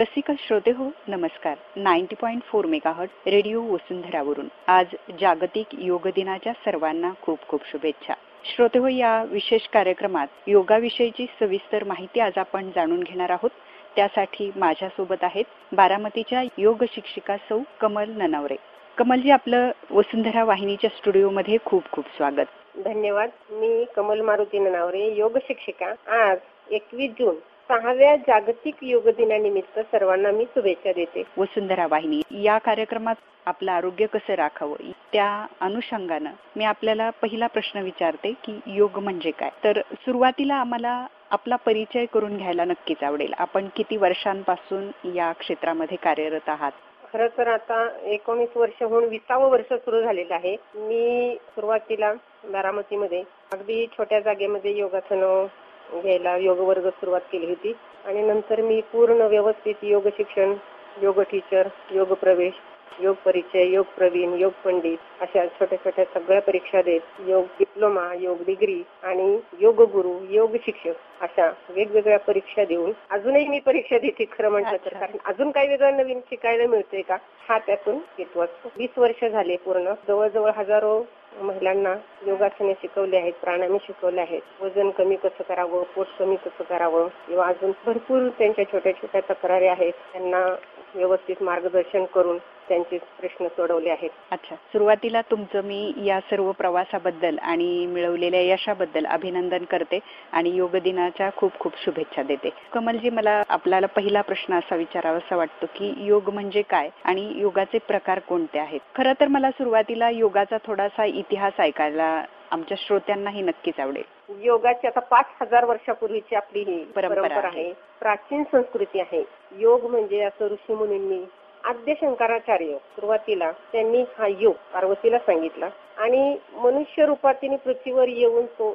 रसिक श्रोते हो, नमस्कार. 90.4 मेगाहर्ट्झ रेडिओ वसुंधरावरून आज जागतिक योग दिनाच्या सर्वांना खूप खूप शुभेच्छा. श्रोते हो, या विशेष कार्यक्रमात योगाविषयीची सविस्तर माहिती आज आपण जाणून घेणार आहोत. त्यासाठी माझ्यासोबत आहेत बारामतीच्या योग शिक्षिका सौ कमल ननावरे. कमलजी, आपलं वसुंधरा वाहिनीच्या स्टुडिओमध्ये खूप खूप स्वागत. धन्यवाद. मी कमल मारुती ननावरे, योग शिक्षिका. आज 21 जून 6व्या जागतिक योग दिनानिमित्त सर्वांना मी शुभेच्छा देते. वसुंधरा वाहिनी या कार्यक्रमात आपलं आरोग्य कसं राखावं त्या अनुषंगानं मी आपल्याला पहिला प्रश्न विचारते की योग म्हणजे काय. तर सुरुवातीला आम्हाला आपला परिचय करून घ्यायला नक्कीच आवडेल. आपण किती वर्षांपासून या क्षेत्रामध्ये कार्यरत आहात? खरं तर आता 19 वर्ष होऊन 20वं वर्ष सुरू झालेलं आहे. मी सुरुवातीला बारामतीमध्ये अगदी छोट्या जागेमध्ये योगासनं घ्यायला योग वर्ग सुरुवात केली होती आणि नंतर मी पूर्ण व्यवस्थित योग शिक्षण, योग टीचर, योग प्रवेश, योग परिचय, योग प्रवीण, योग पंडित अशा छोट्या छोट्या सगळ्या परीक्षा देत योग डिप्लोमा, योग डिग्री आणि योग गुरु, योग शिक्षक अशा वेगवेगळ्या परीक्षा देऊन अजूनही मी परीक्षा देते खरं म्हटलं तर. कारण अजून काही वेगळं नवीन शिकायला मिळतंय का हा त्यातून हेतू असतो. 20 वर्ष झाले पूर्ण. जवळजवळ हजारो महिलांना योगासने शिकवले आहेत, प्राणायाम शिकवले आहेत. वजन कमी कसं करावं, पोट कमी कसं करावं किंवा अजून भरपूर त्यांच्या छोट्या छोट्या तक्रारी आहेत, त्यांना व्यवस्थित मार्गदर्शन करून त्यांचे प्रश्न सोडवले आहेत. अच्छा, सुरुवातीला तुमचं मी या सर्व प्रवासाबद्दल आणि मिळवलेल्या यशाबद्दल अभिनंदन करते आणि योग दिनाच्या खूप खूप शुभेच्छा देते. कमलजी, मला आपल्याला पहिला प्रश्न असा विचारावासा वाटतो की योग म्हणजे काय आणि योगाचे प्रकार कोणते आहेत. खरं तर मला सुरुवातीला योगाचा थोडासा इतिहास ऐकायला आमच्या श्रोत्यांनाही नक्कीच आवडेल. योगाची आता 5000 वर्षापूर्वीची आपली ही परंपरा आहे, प्राचीन संस्कृती आहे. योग म्हणजे असं ऋषीमुनींनी आद्य शंकराचार्य सुरुवातीला त्यांनी हा योग पार्वतीला सांगितला आणि मनुष्य रूपातीने पृथ्वीवर येऊन तो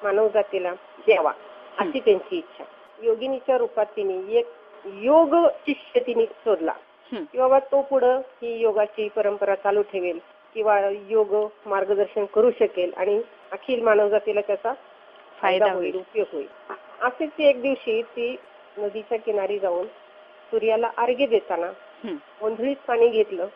मानव जातीला द्यावा अशी त्यांची इच्छा. योगिनीच्या रूपात तिने एक योग शिष्य तिने शोधला की बाबा तो पुढं ही योगाची परंपरा चालू ठेवेल किंवा योग मार्गदर्शन करू शकेल आणि अखिल मानवजातीला त्याचा फायदा होईल, उपयोग होईल. असेच एक दिवशी ती नदीच्या किनारी जाऊन सूर्याला अर्घ्य देताना ओंधळीत पाणी घेतलं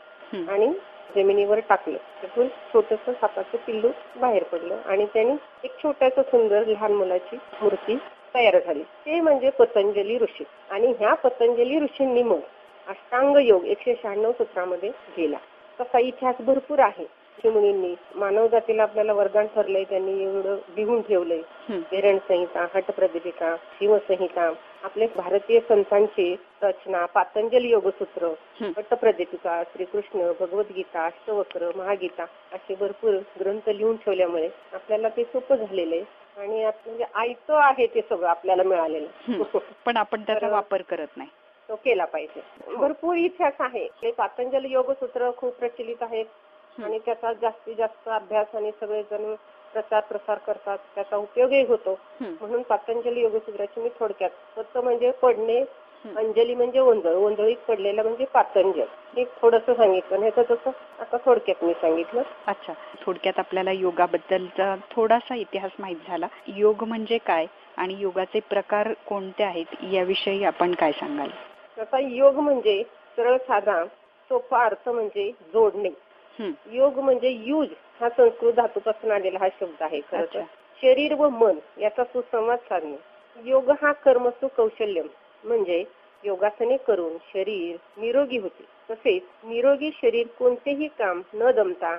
आणि जमिनीवर टाकलं. त्यातून छोटस सापाचं पिल्लू बाहेर पडलं आणि त्यांनी एक छोट्याच सुंदर लहान मुलाची मूर्ती तयार झाली. ते म्हणजे पतंजली ऋषी. आणि ह्या पतंजली ऋषींनी मग अष्टांग योग 196 सूत्रामध्ये गेला. तसा इतिहास भरपूर आहे. ऋषीमुनींनी मानव जातीला आपल्याला वरदान ठरलंय, त्यांनी एवढं लिहून ठेवलंय. वेरण संहिता, हटप्रदीपिका, शिवसंहिता, आपले भारतीय संतांची रचना, पातंजली योगसूत्र, हटप्रदीपिका, श्रीकृष्ण, भगवद्गीता, अष्टवक्र, महागीता असे भरपूर ग्रंथ लिहून ठेवल्यामुळे आपल्याला ते सोपं झालेलं आहे आणि म्हणजे आयतं आहे ते सगळं आपल्याला मिळालेलं. पण आपण त्याचा वापर करत नाही. तो केला पाहिजे. भरपूर इतिहास आहे. हे पातंजली योगसूत्र खूप प्रचलित आहेत आणि त्याचा जास्तीत जास्त अभ्यास आणि सगळेजण प्रचार प्रसार करतात, त्याचा उपयोगही होतो. म्हणून पातंजली योगसूत्राची मी थोडक्यात, पत म्हणजे पडणे, अंजली म्हणजे ओंजळ, ओंजळीत पडलेला म्हणजे पातंजल, हे थोडंसं सांगितलं. नाही तर तसं आता थोडक्यात मी सांगितलं. अच्छा, थोडक्यात आपल्याला योगाबद्दलचा थोडासा इतिहास माहित झाला. योग म्हणजे काय आणि योगाचे प्रकार कोणते आहेत याविषयी आपण काय सांगाल? आता योग म्हणजे सरळ साधा सोपा अर्थ म्हणजे जोडणे. योग म्हणजे युज हा संस्कृत धातूपासून आलेला हा शब्द आहे. खरं तर शरीर व मन याचा सुसंवाद साधणे. योग हा कर्मसु कौशल्यम म्हणजे योगासने करून शरीर निरोगी होते. तसेच निरोगी शरीर कोणतेही काम न दमता,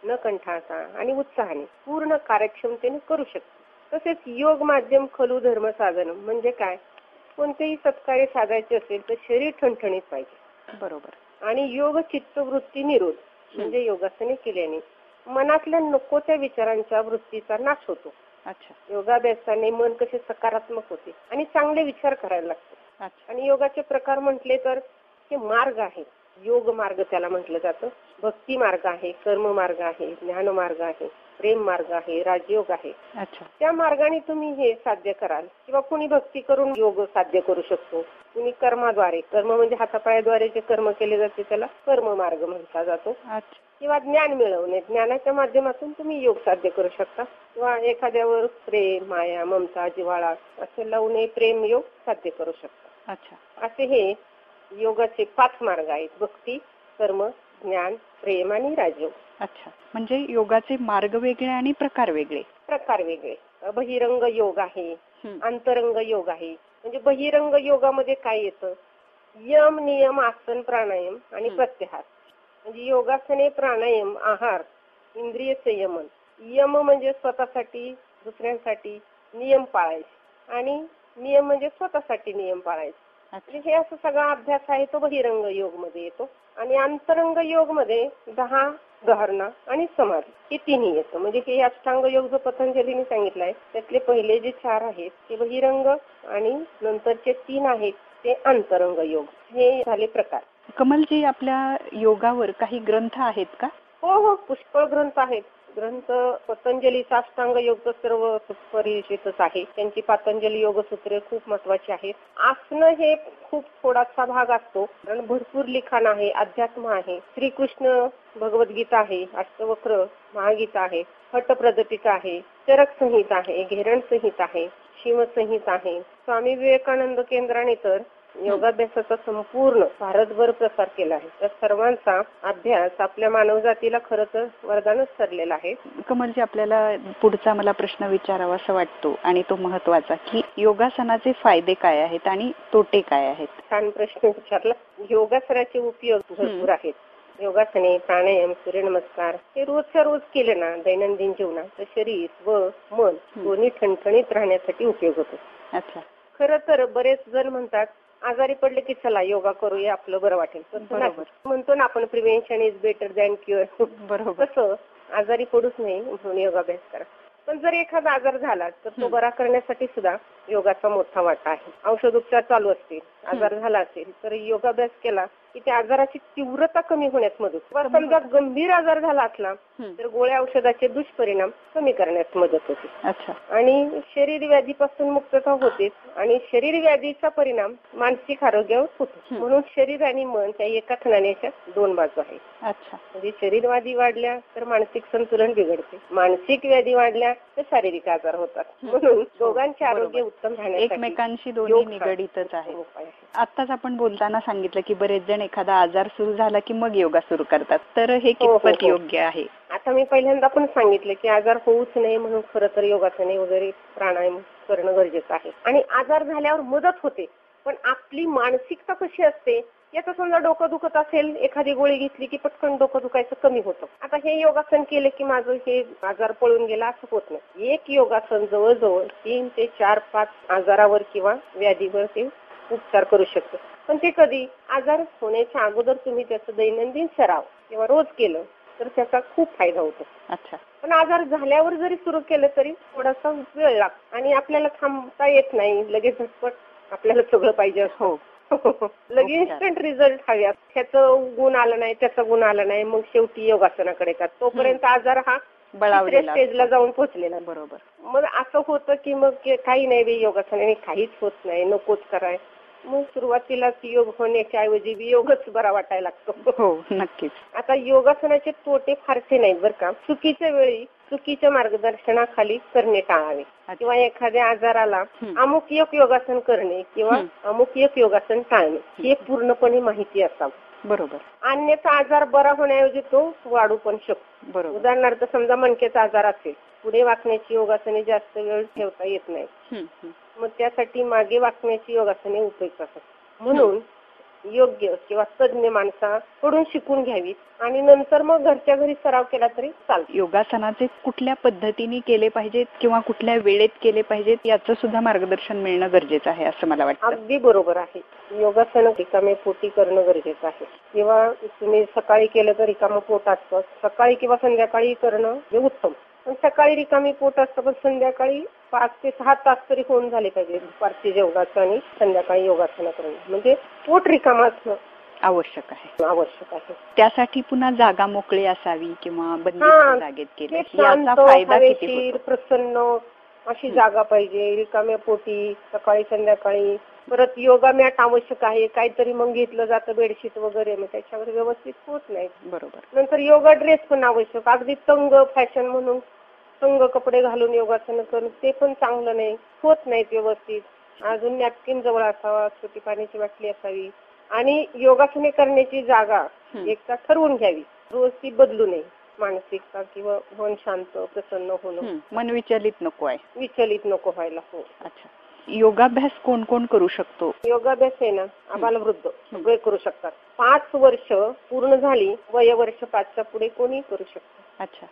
न कंटाळता आणि उत्साहाने पूर्ण कार्यक्षमतेने करू शकते. तसेच योग माध्यम खलु धर्म साधन म्हणजे काय, कोणतेही सत्कार्य साधायचे असेल तर शरीर ठणठणीत पाहिजे. बरोबर. आणि योग चित्तवृत्ती निरोध म्हणजे योगासने केल्याने मनातल्या नको त्या विचारांच्या वृत्तीचा नाश होतो. अच्छा. योगाभ्यासाने मन कसे सकारात्मक होते आणि चांगले विचार करायला लागतो. आणि योगाचे प्रकार म्हटले तर हे मार्ग आहे. योग मार्ग त्याला म्हटलं जातं. भक्ती मार्ग आहे, कर्म मार्ग आहे, ज्ञान मार्ग आहे, प्रेम मार्ग आहे, राजयोग आहे. त्या मार्गाने तुम्ही हे साध्य कराल किंवा कुणी भक्ती करून योग साध्य करू शकतो. कुणी कर्माद्वारे, कर्म म्हणजे हातापायाद्वारे जे कर्म केले जाते त्याला कर्म मार्ग म्हटला जातो. किंवा ज्ञान मिळवणे, ज्ञानाच्या माध्यमातून तुम्ही योग साध्य करू शकता. किंवा एखाद्यावर प्रेम, माया, ममता, जिव्हाळा असे लावून प्रेम योग साध्य करू शकता. असे हे योगाचे 5 मार्ग आहेत: भक्ती, कर्म, ज्ञान, प्रेम आणि राजयोग. अच्छा, म्हणजे योगाचे मार्ग वेगळे आणि प्रकार वेगळे. प्रकार वेगळे. बहिरंग योग आहे, हं. अंतरंग योग आहे. म्हणजे बहिरंग योगामध्ये काय येतं? यम, नियम, आसन, प्राणायाम आणि प्रत्याहार. म्हणजे योगासने, प्राणायाम, आहार, इंद्रिय संयमन. यम म्हणजे स्वतःसाठी, दुसऱ्यांसाठी नियम पाळायचे आणि नियम म्हणजे स्वतःसाठी नियम पाळायचे. म्हणजे हे असं सगळा अभ्यास आहे तो बहिरंग योग मध्ये येतो. आणि अंतरंग योग मध्ये 10 धारणा आणि समाधी हे तिन्ही येतं. म्हणजे हे अष्टांग योग जो पतंजलीने सांगितलाय त्यातले पहिले जे 4 आहेत ते बहिरंग आणि नंतरचे 3 आहेत ते अंतरंग योग. हे झाले प्रकार. कमलजी, आपल्या योगावर काही ग्रंथ आहेत का? हो, पुष्कळ ग्रंथ आहेत. ग्रंथ पतंजलीचा अष्टांग योग तर सर्व परिचितच आहे. त्यांची पतंजली योगसूत्रे खूप महत्वाची आहेत. आसनं हे खूप थोडासा भाग असतो आणि भरपूर लिखाण आहे, अध्यात्म आहे. श्रीकृष्ण भगवद्गीता आहे, अष्टवक्र महागीता आहे, हठप्रदपिका आहे, चरक संहिता आहे, घेरण संहिता आहे, शिवसंहिता आहे. स्वामी विवेकानंद केंद्राने तर योगाभ्यासाचा संपूर्ण भारतभर प्रसार केला आहे. त्या सर्वांचा अभ्यास आपल्या मानवजातीला खरं तर वरदानच ठरलेला आहे. कमलजी, आपल्याला पुढचा मला प्रश्न विचारावा असं वाटतो आणि तो महत्वाचा, की योगासनाचे फायदे काय आहेत आणि तोटे काय आहेत? छान प्रश्न विचारला. योगासनाचे उपयोग भरपूर आहेत. योगासने, प्राणायाम, सूर्यनमस्कार हे रोजच्या रोज केले ना दैनंदिन जीवनात तर शरीर व मन दोन्ही ठणठणीत राहण्यासाठी उपयोग होतो. अच्छा. खरं तर बरेच जण म्हणतात आजारी पडले की चला योगा करूया, आपलं बरं वाटेल. म्हणतो ना आपण prevention is better than cure. बरोबर. तसं आजारी पडूच नाही म्हणून योगाभ्यास करा. पण जर एखादा आजार झाला तर तो बरा करण्यासाठी सुद्धा योगाचा मोठा वाटा आहे. औषधोपचार चालू असतील, आजार झाला असेल तर योगाभ्यास केला की त्या आजाराची तीव्रता कमी होण्यास मदत. समजा गंभीर आजार झाला असला तर गोळ्या औषधाचे दुष्परिणाम कमी करण्यास मदत होते. अच्छा. आणि शरीर व्याधीपासून मुक्तता होते आणि शरीर व्याधीचा परिणाम मानसिक आरोग्यावर होतो. म्हणून शरीर आणि मन त्या एकाच नाण्याच्या 2 बाजू आहेत. अच्छा. म्हणजे शरीरवादी वाढल्या तर मानसिक संतुलन बिघडते, मानसिक व्याधी वाढल्या तर शारीरिक आजार होतात. म्हणून दोघांचे आरोग्य उत्तम राहण्यासाठी एकमेकांशी दोन्ही निगडीतच आहे. आताच आपण बोलताना सांगितलं की बरेच जण एखादा आजार सुरू झाला की मग योगा सुरू करतात, तर हे कितपत योग्य आहे? आता मी पहिल्यांदा पण सांगितलं की आजार होऊच नये म्हणून खरं तर योगासने वगैरे प्राणायाम करणं गरजेचं आहे. आणि आजार झाल्यावर मदत होते, पण आपली मानसिकता कशी असते याचं समजा डोकं दुखत असेल, एखादी गोळी घेतली की पटकन डोकं दुखायचं कमी होतं. आता हे योगासन केले की माझं हे आजार पळून गेला असं होत नाही. एक योगासन जवळजवळ 3 ते 4-5 आजारावर किंवा व्याधीवर ते उपचार करू शकतो. पण ते कधी आजार होण्याच्या अगोदर तुम्ही त्याचं दैनंदिन सराव किंवा रोज केलं तर त्याचा खूप फायदा होतो. अच्छा. पण आजार झाल्यावर जरी सुरू केलं तरी थोडासा वेळ लागतो आणि आपल्याला थांबता येत नाही. लगेच झटपट आपल्याला सगळं पाहिजे असतं. लगेच इन्स्टंट रिझल्ट हव्यात. त्याचं गुण आलं नाही, त्याचा गुण आला नाही, मग शेवटी योगासनाकडे येतात. तोपर्यंत आजार हा तिसऱ्या स्टेजला जाऊन पोहोचलेला. बरोबर. मग असं होतं की मग काही नाही योगासनाने काहीच होत नाही, नकोच कराय. मग सुरुवातीला योग होण्याच्या ऐवजी वियोगच बरा वाटायला लागतो. हो, नक्कीच. आता योगासनाचे तोटे फारसे नाहीत बरं का. चुकीच्या वेळी चुकीच्या मार्गदर्शनाखाली करणे टाळावे किंवा एखाद्या आजाराला अमुक एक योगासन करणे किंवा अमुक एक योगासन टाळणे हे पूर्णपणे माहिती असावं. बरोबर. अन्यथा आजार बरा होण्याऐवजी तो वाढू पण शकतो. बरोबर. उदाहरणार्थ समजा मणक्याचा आजार असेल, पुढे वाकण्याची योगासने जास्त वेळ ठेवता येत नाही, मग त्यासाठी मागे वाकण्याची योगासने उपयुक्त असतात. म्हणून योग्य किंवा तज्ञ माणसाकडून शिकून घ्यावी आणि नंतर मग घरच्या घरी सराव केला तरी चालतो. योगासनाचे कुठल्या पद्धतीने केले पाहिजेत किंवा कुठल्या वेळेत केले पाहिजेत याचं सुद्धा मार्गदर्शन मिळणं गरजेचं आहे असं मला वाटतं. अगदी बरोबर आहे. योगासन रिकामे पोटी करणं गरजेचं आहे. किंवा तुम्ही सकाळी केलं तर रिकामं पोट असतं, सकाळी किंवा संध्याकाळी करणं हे उत्तम. पण सकाळी रिकामी पोट असतं पण संध्याकाळी 5 ते 6 तास तरी होऊन झाले पाहिजे दुपारची जेवणाचं आणि संध्याकाळी योगासना करणं. म्हणजे पोट रिकामं असणं आवश्यक आहे. त्यासाठी पुन्हा जागा मोकळी असावी किंवा बंदिस्त जागेत केली. याचा फायदा किती होतो? प्रसन्न अशी जागा पाहिजे रिकाम्या पोटी सकाळी संध्याकाळी. परत योगा मॅट आवश्यक आहे. काहीतरी मग घेतलं जातं बेडशीट वगैरे, मग त्याच्यावर व्यवस्थित होत नाही. बरोबर. नंतर योगा ड्रेस पण आवश्यक. अगदी तंग फॅशन म्हणून तंग कपडे घालून योगासन करून ते पण चांगलं नाही, होत नाहीत व्यवस्थित. अजून नॅपकिन जवळ असावा, छोटी पाण्याची बाटली असावी, आणि योगासने करण्याची जागा एकदा ठरवून घ्यावी. रोज ती बदलू नये. मानसिकता किंवा मन शांत प्रसन्न होणं, मन विचलित नको आहे, विचलित नको व्हायला. हो. अच्छा. योगाभ्यास कोण कोण करू शकतो? योगाभ्यास आहे ना, आबालवृद्ध सगळे करू शकतात. 5 वर्ष पूर्ण झाली, वयवर्ष 5च्या पुढे कोणी करू शकतो. अच्छा.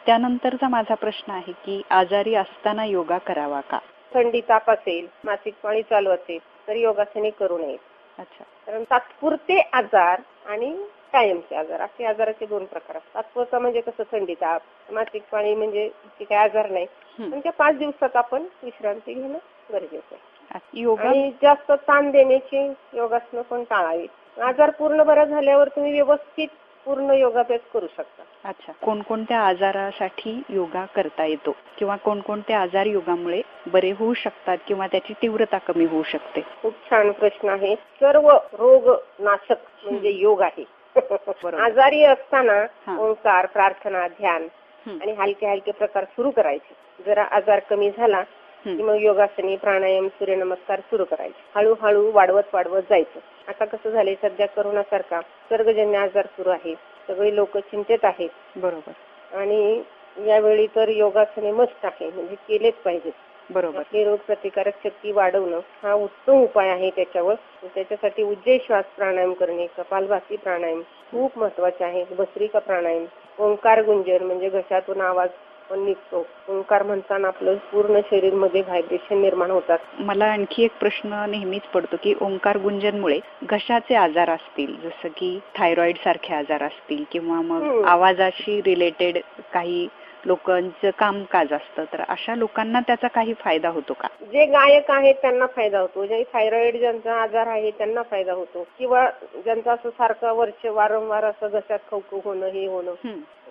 त्यानंतरचा माझा प्रश्न आहे की आजारी असताना योगा करावा का? थंडी ताप असेल, मासिक पाळी चालू असेल तर योगासने करू नये. अच्छा. कारण तात्पुरते आजार आणि कायमचे आजार असे आजाराचे 2 प्रकार असतात. तात्पुरता म्हणजे कसं थंडी ताप, मासिक पाळी म्हणजे काही आजार नाही, पण त्या 5 दिवसात आपण विश्रांती घेणं गरजेचं आहे. आणि जास्त ताण देण्याची योगासनं पण टाळावी. आजार पूर्ण बरा झाल्यावर तुम्ही व्यवस्थित पूर्ण योगाभ्यास करू शकता. अच्छा. कोणकोणत्या आजारासाठी योगा करता येतो किंवा कोणकोणते आजार योगामुळे बरे होऊ शकतात किंवा त्याची तीव्रता कमी होऊ शकते? खूप छान प्रश्न आहे. सर्व रोग नाशक म्हणजे योग आहे. आजारी असताना ओंकार, प्रार्थना, ध्यान आणि हलके हलके प्रकार सुरू करायचे. जरा आजार कमी झाला की मग योगासने, प्राणायाम, सूर्यनमस्कार सुरू करायचे. हळूहळू वाढवत जायचं. आता कसं झालंय, सध्या करोनासारखा सर्गजन्य आजार सुरू आहे. सगळे लोक चिंतेत आहेत. बरोबर. आणि यावेळी तर योगासने मस्त आहे, म्हणजे केलेच पाहिजेत. बरोबर. आपली रोग प्रतिकारक शक्ती वाढवणं हा उत्तम उपाय आहे त्याच्यावर. त्याच्यासाठी उज्जयी श्वास प्राणायाम करणे, कपालभाती प्राणायाम खूप महत्वाचे आहे. भस्त्रिका प्राणायाम, ओंकार गुंजन म्हणजे घशातून आवाज पण निघतो. ओंकार म्हणताना आपलं पूर्ण शरीर मध्ये व्हायब्रेशन निर्माण होतात. मला आणखी एक प्रश्न नेहमीच पडतो की ओंकार गुंजनमुळे घशाचे आजार असतील, जसं की थायरॉइड सारखे आजार असतील किंवा मग आवाजाशी रिलेटेड काही लोकांचं कामकाज असतं, तर अशा लोकांना त्याचा काही फायदा होतो का? जे गायक आहेत त्यांना फायदा होतो. जे थायरॉइड ज्यांचा आजार आहे त्यांना फायदा होतो. किंवा ज्यांचं असं सारखं वारंवार असं घशात खवखव होणं, हे होणं,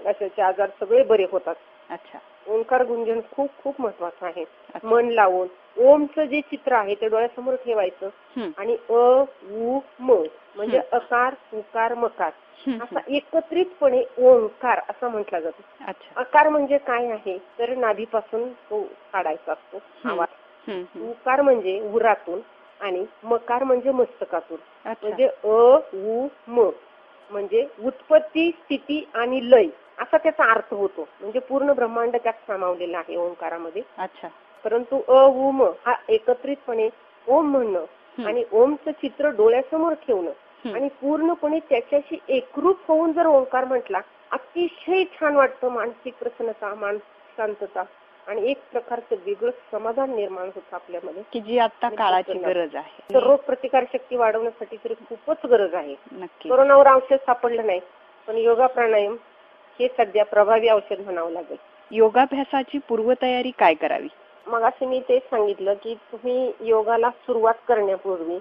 घशाचे आजार सगळे बरे होतात. अच्छा. ओंकार गुंजन खूप खूप महत्वाचं आहे. मन लावून ओमचं जे चित्र आहे ते डोळ्यासमोर ठेवायचं आणि अ उ म म्हणजे अकार, उकार, मकार असा एकत्रितपणे ओंकार असा म्हटला जातो. अकार म्हणजे काय आहे तर नाभीपासून तो काढायचा असतो आवाज. उकार म्हणजे उरातून आणि मकार म्हणजे मस्तकातून. म्हणजे अ उ म म्हणजे उत्पत्ती, स्थिती आणि लय असा त्याचा अर्थ होतो. म्हणजे पूर्ण ब्रह्मांड त्यात सामावलेला आहे ओंकारामध्ये. अच्छा. परंतु अ उ म हा एकत्रितपणे ओम म्हणणं आणि ओमचं चित्र डोळ्यासमोर ठेवणं आणि पूर्णपणे त्याच्याशी एकरूप होऊन जर ओंकार म्हटला, अतिशय छान वाटतं. मानसिक प्रसन्नता, मानसिक शांतता आणि एक प्रकारचं वेगळं समाधान निर्माण होतं आपल्यामध्ये, की जी आता काळाची गरज आहे. तर रोग प्रतिकार शक्ती वाढवण्यासाठी तरी खूपच गरज आहे. नक्की. कोरोनावर औषध सापडलं नाही, पण योगा प्राणायाम हे सध्या प्रभावी औषध म्हणावं लागेल. योगाभ्यासाची पूर्वतयारी काय करावी? मग असं मी तेच सांगितलं की तुम्ही योगाला सुरुवात करण्यापूर्वी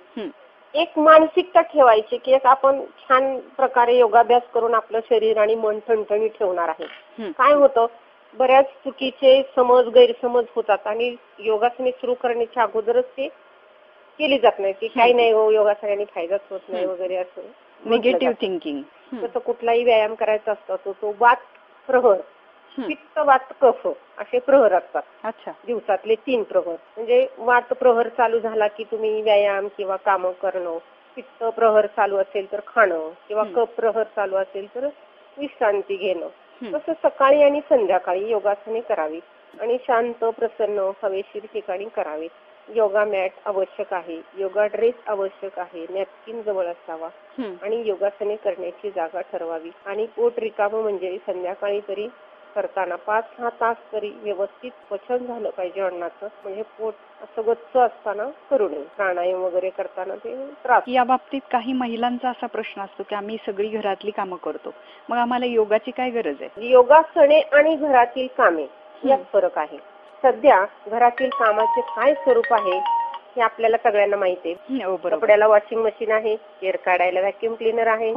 एक मानसिकता ठेवायची की आपण छान प्रकारे योगाभ्यास करून आपलं शरीर आणि मन ठणठणी ठेवणार आहे. काय होतं, बऱ्याच चुकीचे समज, गैरसमज होतात आणि योगासने सुरू करण्याच्या अगोदरच ते केली जात नाही की काही नाही हो, योगासनाने फायदाच होत नाही वगैरे असं निगेटिव्ह थिंकिंग. तसं कुठलाही व्यायाम करायचा असतो तो वात प्रहर, पित्त, वात, कफ असे प्रहर असतात. अच्छा. दिवसातले 3 प्रहर. म्हणजे वात प्रहर चालू झाला की तुम्ही व्यायाम किंवा कामं करणं, पित्त प्रहर चालू असेल तर खाणं किंवा कफ प्रहर चालू असेल तर विश्रांती घेणं. तसं सकाळी आणि संध्याकाळी योगासने करावी आणि शांत, प्रसन्न, हवेशीर ठिकाणी करावी. योगा मॅट आवश्यक आहे, योगा ड्रेस आवश्यक आहे, नॅपकिन जवळ असावा आणि योगासने करण्याची जागा ठरवावी. आणि पोट रिकामं म्हणजे संध्याकाळी तरी करताना 5-6 तास तरी व्यवस्थित पचन झालं पाहिजे अन्नाचं. म्हणजे पोट असं गच्च असताना करू नये. प्राणायाम वगैरे करताना ते त्रास. या बाबतीत काही महिलांचा असा प्रश्न असतो की आम्ही सगळी घरातली कामं करतो, मग आम्हाला योगाची काय गरज आहे? योगासने आणि घरातील कामे यात फरक आहे. सध्या घरातील कामाचे काय स्वरूप आहे हे आपल्याला सगळ्यांना माहिती आहे. कपड्याला वॉशिंग मशीन आहे, केर काढायला व्हॅक्यूम क्लीनर आहे,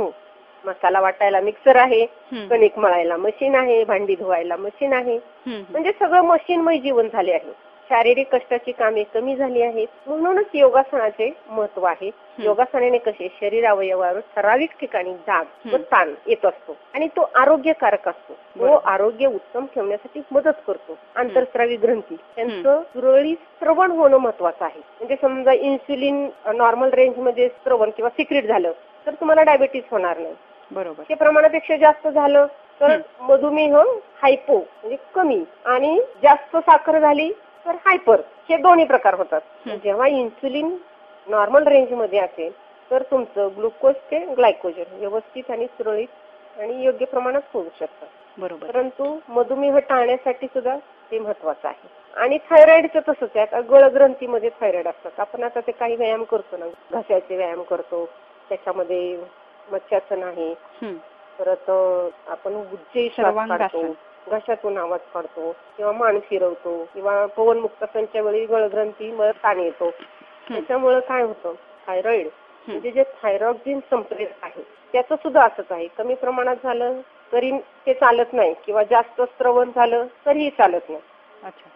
मसाला वाटायला मिक्सर आहे, कणिक मळायला मशीन आहे, भांडी धुवायला मशीन आहे. म्हणजे सगळं मशीनमय जीवन झाले आहे. शारीरिक कष्टाची कामे कमी झाली आहेत. म्हणूनच योगासनाचे महत्व आहे. योगासनाने कसे शरीर अवयवावर ठराविक ठिकाणी दाब व ताण येत असतो आणि तो आरोग्यकारक असतो. तो आरोग्य उत्तम ठेवण्यासाठी मदत करतो. आंतरस्रावी ग्रंथी त्यांचं सुरळीत स्रवण होणं महत्वाचं आहे. म्हणजे समजा इन्सुलिन नॉर्मल रेंज मध्ये स्रवण किंवा सिक्रेट झालं तर तुम्हाला डायबिटीस होणार नाही. बरोबर. ते प्रमाणापेक्षा जास्त झालं तर मधुमेह, हायपो म्हणजे कमी, आणि जास्त साखर झाली तर हायपर, हे दोन्ही प्रकार होतात. जेव्हा इन्सुलिन नॉर्मल रेंज मध्ये असेल तर तुमचं ग्लुकोज ते ग्लायकोजन व्यवस्थित आणि सुरळीत आणि योग्य प्रमाणात होऊ शकतं. बरोबर. परंतु मधुमेह टाळण्यासाठी सुद्धा ते महत्वाचं आहे. आणि थायरॉइडचं तसंच आहे. गळग्रंथीमध्ये थायरॉइड असतात. आपण आता ते काही व्यायाम करतो ना, घशाचे व्यायाम करतो, त्याच्यामध्ये मच्छासन आहे, परत आपण उज्जयी श्वास काढतो, घशातून आवाज काढतो किंवा मान फिरवतो किंवा पवन मुक्तासनच्या वेळी गळग्रंथी ताण येतो. त्याच्यामुळे काय होतं, थायरॉइड म्हणजे जे थायरॉक्सिन संप्रेरक आहे त्याचं सुद्धा असंच आहे. कमी प्रमाणात झालं तरी ते चालत नाही किंवा जास्त स्रवण झालं तरीही चालत नाही.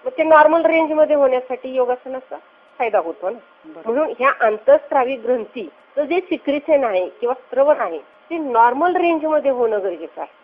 मग ते नॉर्मल रेंज मध्ये होण्यासाठी योगासनाचा फायदा होतो ना. म्हणून ह्या आंतरस्रावी ग्रंथीचं जे सिक्रेशन आहे किंवा स्रवण आहे ते नॉर्मल रेंज मध्ये होणं गरजेचं आहे.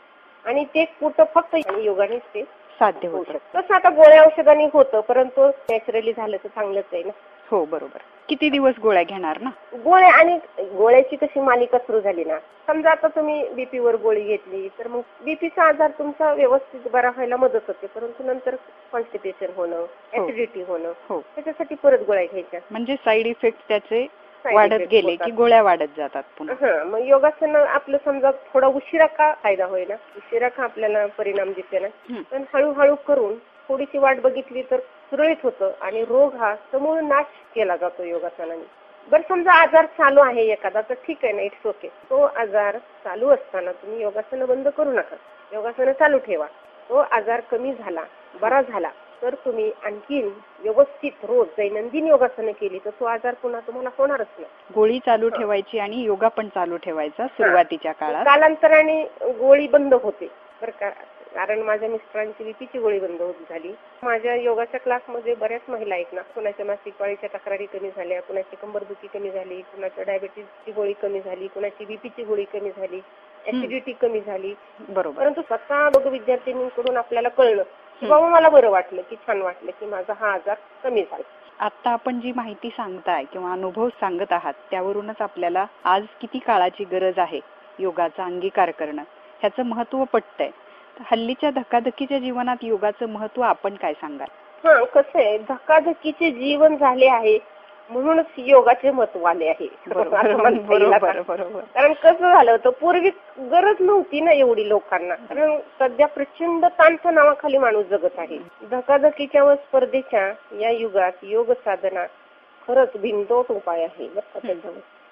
आणि ते कुठं फक्त योगाने ते साध्य होऊ शकतं. तसं आता गोळ्या औषधांनी होतं, परंतु नॅचरली झालं तर चांगलंच आहे ना. हो बरोबर. किती दिवस गोळ्या घेणार ना? गोळ्या आणि गोळ्याची कशी मालिका सुरू झाली ना, समजा आता तुम्ही बीपी वर गोळी घेतली तर मग बीपीचा आजार तुमचा व्यवस्थित बरा व्हायला मदत होते, परंतु नंतर कॉन्स्टिपेशन होणं, ऍसिडिटी होणं, त्याच्यासाठी परत गोळ्या घ्यायच्या. म्हणजे साईड इफेक्ट त्याचे वाढत गेले की गोळ्या वाढत जातात पुन्हा. मग योगासन आपलं समजा थोडा उशिरा का फायदा होईना, उशिरा का आपल्याला परिणाम दिसते ना, पण हळूहळू करून थोडीशी वाट बघितली तर सुरळीत होतं आणि रोग हा समूळ नाश केला जातो योगासनाने. बरं समजा आजार चालू आहे एखादा तर ठीक आहे ना, इट्स ओके. तो आजार चालू असताना तुम्ही योगासन बंद करू नका, योगासन चालू ठेवा. तो आजार कमी झाला, बरा झाला तर तुम्ही आणखीन व्यवस्थित रोज दैनंदिन योगासनं केली तर तो आजार पुन्हा तुम्हाला होणारच नाही. गोळी चालू ठेवायची आणि योगा पण चालू ठेवायचा सुरुवातीच्या काळात. कालांतराने गोळी बंद होते बरं का, कारण माझ्या मिस्टरांची बीपीची गोळी बंद झाली. माझ्या योगाच्या क्लासमध्ये बऱ्याच महिला आहेत ना, कुणाच्या मासिक पाळीच्या तक्रारी कमी झाल्या, कुणाची कंबरदुखी कमी झाली, कुणाच्या डायबिटीसची गोळी कमी झाली, कुणाची बीपीची गोळी कमी झाली, ऍसिडिटी कमी झाली. बरोबर. परंतु स्वतः बघ विद्यार्थिनींकडून आपल्याला कळलं की बाबा मला बरं वाटलं, की छान वाटलं, की माझा हा आजार कमी झाला. आता आपण जी माहिती सांगताय किंवा अनुभव सांगत आहात त्यावरूनच आपल्याला आज किती काळाची गरज आहे योगाचा अंगीकार करणं ह्याचं महत्व पटतंय. हल्लीच्या धकाधकीच्या जीवनात योगाचं महत्व आपण काय सांगाल? कसं आहे, धकाधकीचे जीवन झाले आहे म्हणूनच योगाचे महत्व आले आहे. कारण कसं झालं होतं, पूर्वी गरज नव्हती ना एवढी लोकांना, कारण सध्या प्रचंड ताणतणावाखाली माणूस जगत आहे. धकाधकीच्या व स्पर्धेच्या या युगात योग साधना खरंच बिनतोड उपाय आहे.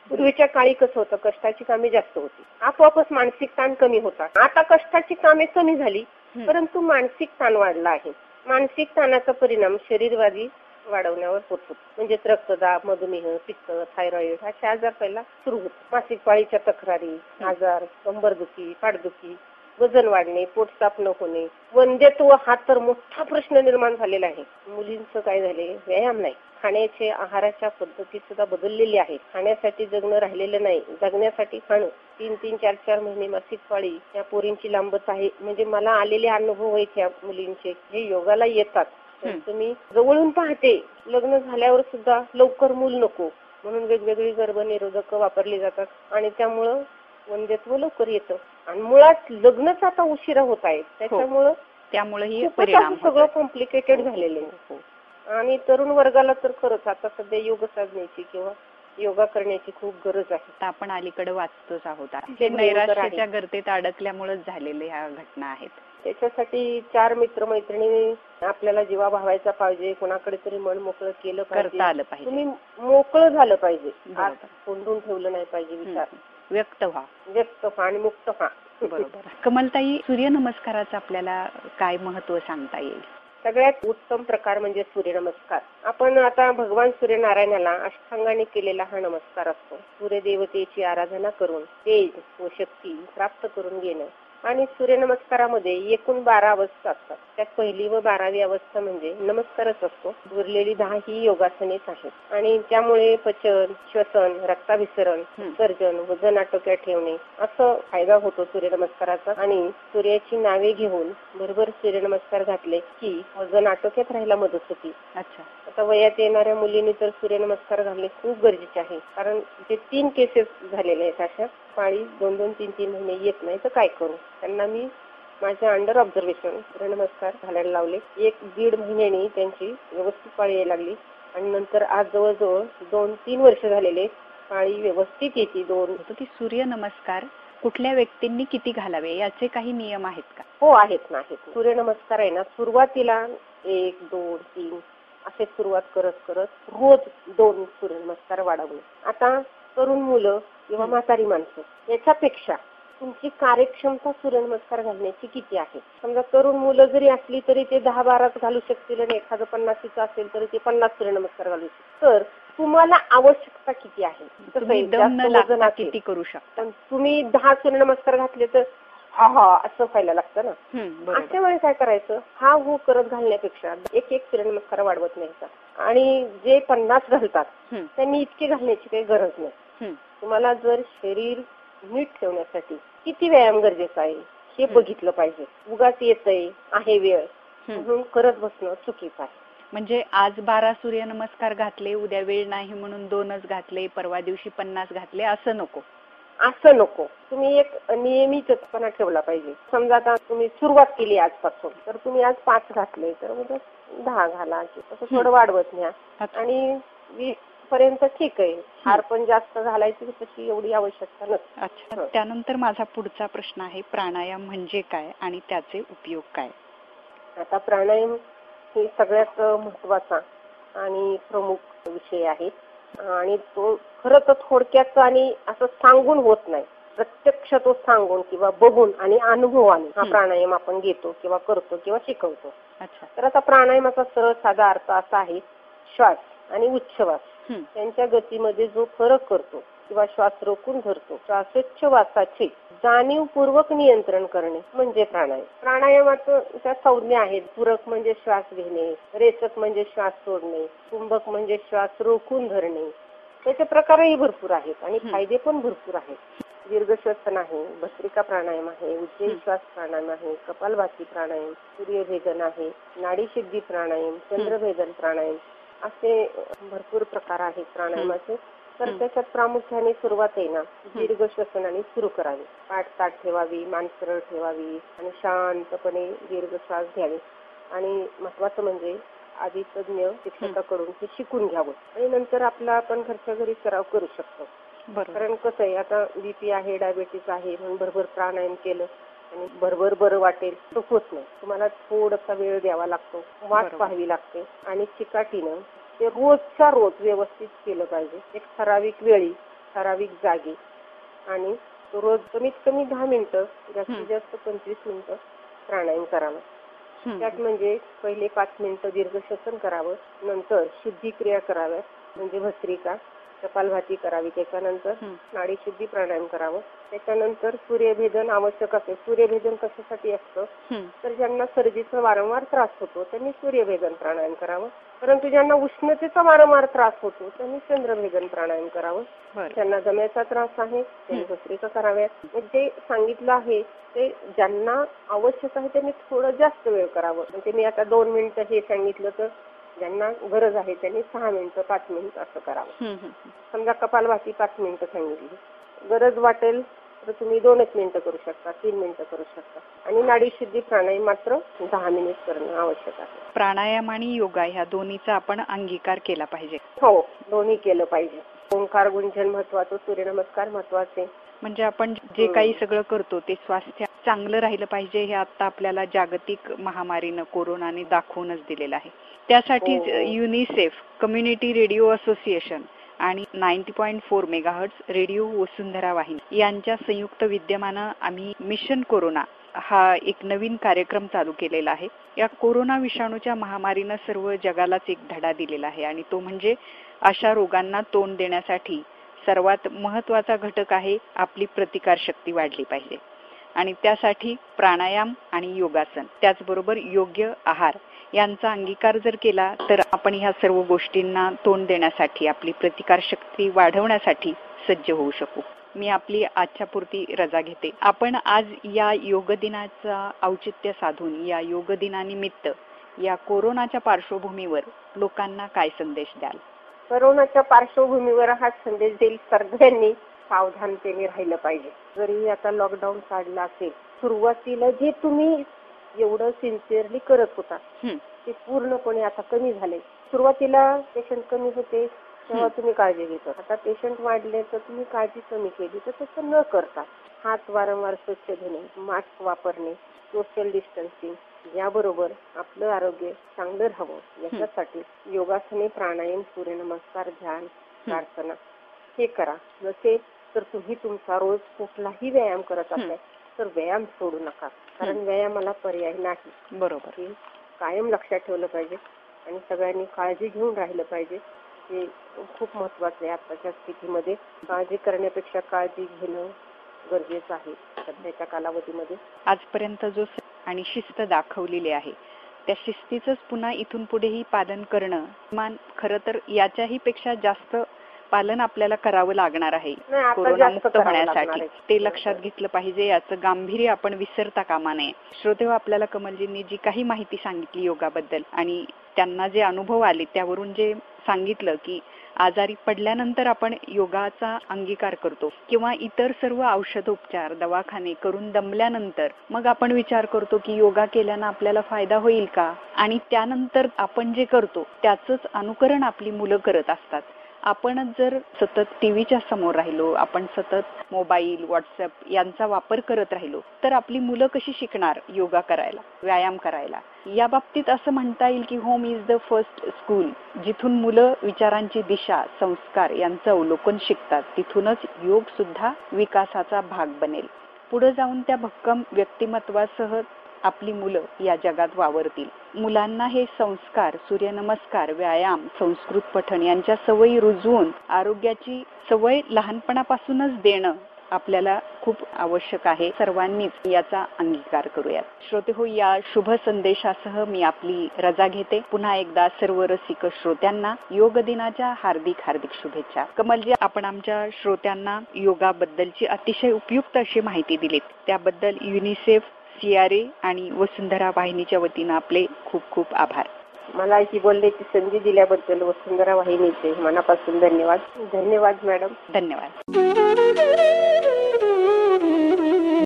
पूर्वीच्या काळी कसं होतं, कष्टाची कामे जास्त होती, आपोआपच मानसिक ताण कमी होता. आता कष्टाची कामे कमी झाली परंतु मानसिक ताण वाढला आहे. मानसिक ताणाचा परिणाम शरीरवादी वाढवण्यावर होतो, म्हणजे रक्तदाब, मधुमेह, पित्त, थायरॉइड असे आजार पहिला सुरू होते. मासिक पाळीच्या तक्रारी, आजार, कंबरदुखी, पाठदुखी, वजन वाढणे, पोट साफ न होणे, वंध्यत्व हा तर मोठा प्रश्न निर्माण झालेला आहे. मुलींचं काय झाले, व्यायाम नाही, खाण्याचे आहाराच्या पद्धती सुद्धा बदललेली आहे. खाण्यासाठी जगणं राहिलेलं नाही, जगण्यासाठी खाणं. 3-3, 4-4 महिने मासिक पाळी या पोरींची लांबत आहे. म्हणजे मला आलेले अनुभव आहेत या मुलींचे, हे योगाला येतात. तुम्ही जवळून पाहते, लग्न झाल्यावर सुद्धा लवकर मूल नको म्हणून वेगवेगळी गर्भनिरोधक वापरली जातात आणि त्यामुळं वंध्यत्व लवकर येतं आणि मुळात लग्नच आता उशिरा होत आहे. त्यामुळे परिणाम सगळं कॉम्प्लिकेटेड झालेलं आहे. आणि तरुण वर्गाला तर खरंच आता सध्या योग साधण्याची किंवा योगा करण्याची खूप गरज आहे. आपण अलीकडे वाचतोच आहोत. नैराश्याच्या गर्तेत अडकल्यामुळेच झालेल्या ह्या घटना आहेत. त्याच्यासाठी 4 मित्रमैत्रिणी आपल्याला जीवा भावायचा पाहिजे, कोणाकडे तरी मन मोकळं केलं पाहिजे, तुम्ही मोकळं झालं पाहिजे, कोंडून ठेवलं नाही पाहिजे. विचार व्यक्त व्हा आणि मुक्त व्हा. बरोबर. कमलताई, सूर्यनमस्काराचं आपल्याला काय महत्व सांगता येईल? सगळ्यात उत्तम प्रकार म्हणजे सूर्यनमस्कार. आपण आता भगवान सूर्यनारायणाला अष्टांगाने केलेला हा नमस्कार असतो. सूर्यदेवतेची आराधना करून तेज व शक्ती प्राप्त करून घेणं आणि सूर्यनमस्कारामध्ये एकूण 12 अवस्था असतात. त्यात पहिली व 12वी अवस्था म्हणजे नमस्कारच असतो. उरलेली 10 ही योगासनेच आहेत आणि त्यामुळे पचन, श्वसन, रक्ताभिसरण, सर्जन, वजन आटोक्यात ठेवणे असं फायदा होतो सूर्यनमस्काराचा. आणि सूर्याची नावे घेऊन बरोबर सूर्यनमस्कार घातले की वजन आटोक्यात राहायला मदत होती. आता वयात येणाऱ्या मुलींनी तर सूर्यनमस्कार घालणे खूप गरजेचे आहे. कारण जे 3 केसेस झालेले आहेत अशा पाळी 2-2, 3-3 महिने येत नाही तर काय करू. त्यांना मी माझ्या अंडर ऑब्झर्वेशन सूर्यनमस्कार घालायला लावले. 1-1.5 महिन्यांनी त्यांची व्यवस्थित पाळी यायला लागली आणि नंतर आज जवळजवळ 2-3 वर्ष झालेले पाळी व्यवस्थित येते. की सूर्यनमस्कार कुठल्या व्यक्तींनी किती घालावे याचे काही नियम आहेत का? हो, आहेत ना. सूर्यनमस्कार आहे ना, सुरुवातीला 1, 2, 3 असे सुरुवात करत करत रोज 2 सूर्यनमस्कार वाढवणे. आता तरुण मुलं किंवा म्हातारी माणसं याच्यापेक्षा तुमची कार्यक्षमता सूर्यनमस्कार घालण्याची किती आहे. समजा तरुण मुलं जरी असली तरी ते 10-12च घालू शकतील आणि एखादं 50चं असेल तरी ते 50 सूर्यनमस्कार घालू शकतील. तर तुम्हाला आवश्यकता किती आहे, किती करू शकता. तुम्ही 10 सूर्यनमस्कार घातले तर असं व्हायला लागतं ना. अशा वेळी काय करायचं, हा हो करत घालण्यापेक्षा एक सूर्यनमस्कार वाढवत नाही. आणि जे 50 घालतात त्यांनी इतके घालण्याची काही गरज नाही. तुम्हाला जर शरीर नीट ठेवण्यासाठी किती व्यायाम गरजेचा आहे हे बघितलं पाहिजे. उगाच येतंय आहे वेळ म्हणून करत बसणं चुकीचं आहे. म्हणजे आज 12 सूर्यनमस्कार घातले, उद्या वेळ नाही म्हणून 2च घातले, परवा दिवशी 50 घातले असं नको. तुम्ही एक नियमितपणा ठेवला पाहिजे. समजा आता तुम्ही सुरुवात केली आजपासून तर तुम्ही आज 5 घातले तर उद्या 10 घाला. तसं थोडं वाढवत न्या आणि 20 पर्यंत ठीक आहे. हार पण जास्त घालायची तशी एवढी आवश्यकता नसते. अच्छा. त्यानंतर माझा पुढचा प्रश्न आहे, प्राणायाम म्हणजे काय आणि त्याचे उपयोग काय? आता प्राणायाम हे सगळ्यात महत्वाचा आणि प्रमुख विषय आहे आणि तो खरं तर थोडक्यात आणि असं सांगून होत नाही. प्रत्यक्ष तो सांगून किंवा बघून आणि अनुभवाने हा प्राणायाम आपण घेतो किंवा करतो किंवा शिकवतो. तर आता प्राणायामाचा सरळ साधा अर्थ असा आहे, श्वास आणि उच्छ्वास त्यांच्या गतीमध्ये जो फरक करतो किंवा श्वास रोखून धरतो, श्वासोच्छवासाचे जाणीवपूर्वक नियंत्रण करणे म्हणजे प्राणायाम. प्राणायामाचं त्या संज्ञा आहेत. पूरक म्हणजे श्वास घेणे, रेचक म्हणजे श्वास सोडणे, कुंभक म्हणजे श्वास रोखून धरणे. त्याचे प्रकारही भरपूर आहेत आणि फायदे पण भरपूर आहेत. दीर्घ श्वसन आहे, भस्त्रिका प्राणायाम आहे, उज्जयी श्वास प्राणायाम आहे, कपालभाती प्राणायाम, सूर्यभेदन आहे, नाडी शुद्धी प्राणायाम, चंद्रभेदन प्राणायाम असे भरपूर प्रकार आहेत प्राणायामाचे. तर त्याच्यात प्रामुख्याने सुरुवात आहे ना दीर्घ श्वसनाने सुरू करावी. पाठ ताठ ठेवावी, मान सरळ ठेवावी आणि शांतपणे दीर्घ श्वास घ्यावे. आणि महत्वाचं म्हणजे आधी तज्ञ शिक्षकाकडून ते शिकून घ्यावं आणि नंतर आपला आपण घरच्या घरी सराव करू शकतो. कारण कसं आहे, आता बीपी आहे, डायबेटीस आहे म्हणून भरभर प्राणायाम केलं आणि भरभर बरं वाटेल तर होत नाही. तुम्हाला थोडासा वेळ द्यावा लागतो, वाट पाहावी लागते आणि चिकाटीनं ते रोजच्या रोज व्यवस्थित केलं पाहिजे. एक ठराविक वेळी, ठराविक जागी आणि रोज कमीत कमी 10 मिनिटं, जास्तीत जास्त 25 मिनिटं प्राणायाम करावा. त्यात म्हणजे पहिले 5 मिनिटं दीर्घ श्वसन करावं, नंतर शुद्धी क्रिया कराव्यात म्हणजे भस्त्रिका, कपालभाती करावी, त्याच्यानंतर नाडी शुद्धी प्राणायाम करावं, त्याच्यानंतर सूर्यभेदन आवश्यक असेल. सूर्यभेदन कशासाठी असतं तर ज्यांना सर्दीचा वारंवार त्रास होतो त्यांनी सूर्यभेदन प्राणायाम करावं. परंतु ज्यांना उष्णतेचा वारंवार त्रास होतो त्यांनी चंद्रभेदन प्राणायाम करावं. ज्यांना दम्याचा त्रास आहे त्यांनी भस्त्रिका कराव्यात. जे सांगितलं आहे ते ज्यांना आवश्यक आहे त्यांनी थोडं जास्त वेळ करावं. म्हणजे मी आता 2 मिनिटं हे सांगितलं तर ज्यांना गरज आहे त्यांनी 6 मिनिटं 5 मिनिटं असं करावं. समजा कपालभाती 5 मिनिटं सांगितली, गरज वाटेल तर तुम्ही 2च मिनिटं करू शकता, 3 मिनिटं करू शकता. आणि नाडी शुद्धी प्राणायाम मात्र 10 मिनिट करणं आवश्यक आहे. प्राणायाम आणि योगा ह्या दोन्हीचा आपण अंगीकार केला पाहिजे. हो, दोन्ही केलं पाहिजे. ओंकार गुंजन महत्वाचं, सूर्यनमस्कार महत्वाचे. म्हणजे आपण जे काही सगळं करतो ते स्वास्थ्य चांगलं राहिलं पाहिजे हे आता आपल्याला जागतिक महामारीनं कोरोनाने दाखवूनच दिलेलं आहे. त्यासाठी युनिसेफ, कम्युनिटी रेडिओ असोसिएशन आणि 90.4 मेगाहर्ट्ज रेडिओ वसुंधरा वाहिनी यांच्या संयुक्त विद्यमानं आम्ही मिशन कोरोना हा एक नवीन कार्यक्रम चालू केलेला आहे. या कोरोना विषाणूच्या महामारीनं सर्व जगालाच एक धडा दिलेला आहे आणि तो म्हणजे अशा रोगांना तोंड देण्यासाठी सर्वात महत्त्वाचा घटक आहे आपली प्रतिकारशक्ती वाढली पाहिजे. आणि त्यासाठी प्राणायाम आणि योगासन त्याचबरोबर योग्य आहार यांचा अंगीकार जर केला तर आपण ह्या सर्व गोष्टींना तोंड देण्यासाठी आपली प्रतिकारशक्ती वाढवण्यासाठी सज्ज होऊ शकू. मी आपली आजच्या पुरती रजा घेते. आपण आज या योग दिनाचा औचित्य साधून या योग दिनानिमित्त या कोरोनाच्या पार्श्वभूमीवर लोकांना काय संदेश द्याल? कोरोनाच्या पार्श्वभूमीवर हा संदेश देईल, सगळ्यांनी सावधानतेने राहिलं पाहिजे. जरी आता लॉकडाऊन काढला असेल, सुरुवातीला जे तुम्ही एवढं सिन्सिअरली करत होता ते पूर्णपणे आता कमी झाले. सुरुवातीला पेशंट कमी होते तेव्हा तुम्ही काळजी घेत होता. आता पेशंट वाढले तर तुम्ही काळजी कमी केली. तर तसं न करता हात वारंवार स्वच्छ धुणे, मास्क वापरणे, सोशल डिस्टन्सिंग याबरोबर आपलं आरोग्य चांगलं राहावं याच्यासाठी योगासने, प्राणायाम, सूर्यनमस्कार, ध्यान, प्रार्थना हे करा. नसेल तर तुम्ही तुमचा रोज कुठलाही व्यायाम करत असाल तर व्यायाम सोडू नका, कारण व्यायामाला पर्याय नाही. बरोबर. हे कायम लक्षात ठेवलं पाहिजे आणि सगळ्यांनी काळजी घेऊन राहिलं पाहिजे. हे खूप महत्वाचं आहे. आताच्या स्थितीमध्ये काळजी करण्यापेक्षा काळजी घेणं गरजेचं आहे सध्याच्या कालावधीमध्ये. आजपर्यंत जो आणि शिस्त दाखवलेली आहे त्या शिस्तीचंच पुन्हा इथून पुढेही पालन करणं मान खरं तर याच्याही पेक्षा जास्त पालन आपल्याला करावं लागणार आहे कोरोनामुक्त होण्यासाठी. ते लक्षात घेतलं पाहिजे. याचं गांभीर्य आपण विसरता कामा नये. श्रोतेहो, आपल्याला कमलजींनी जी काही माहिती सांगितली योगाबद्दल आणि त्यांना जे अनुभव आले त्यावरून जे सांगितलं की आजारी पडल्यानंतर आपण योगाचा अंगीकार करतो किंवा इतर सर्व औषधोपचार दवाखाने करून दमल्यानंतर मग आपण विचार करतो की योगा केल्यानं आपल्याला फायदा होईल का, आणि त्यानंतर आपण जे करतो त्याचंच अनुकरण आपली मुलं करत असतात. आपणच जर सतत टीव्हीच्या समोर राहिलो, आपण सतत मोबाईल, व्हॉट्सअप यांचा वापर करत राहिलो तर आपली मुलं कशी शिकणार योगा करायला, व्यायाम करायला? या बाबतीत असं म्हणता येईल की home is the first school. जिथून मुलं विचारांची दिशा, संस्कार यांचं अवलोकन शिकतात तिथूनच योग सुद्धा विकासाचा भाग बनेल. पुढे जाऊन त्या भक्कम व्यक्तिमत्वासह आपली मुलं या जगात वावरतील. मुलांना हे संस्कार, सूर्यनमस्कार, व्यायाम, संस्कृत पठण यांच्या सवयी रुजवून आरोग्याची सवय लहानपणापासूनच देणं आपल्याला खूप आवश्यक आहे. सर्वांनीच याचा अंगीकार करूयात. श्रोतेहो, या शुभ संदेशासह मी आपली रजा घेते. पुन्हा एकदा सर्व रसिक श्रोत्यांना योग दिनाच्या हार्दिक हार्दिक शुभेच्छा. कमलजी, आपण आमच्या श्रोत्यांना योगाबद्दलची अतिशय उपयुक्त अशी माहिती दिलीत त्याबद्दल युनिसेफ, CRA आणि वसुंधरा वाहिनीच्या वतीनं आपले खूप खूप आभार. मला ही बोलण्याची संधी दिल्याबद्दल वसुंधरा वाहिनीचे मनापासून धन्यवाद. धन्यवाद मॅडम. धन्यवाद.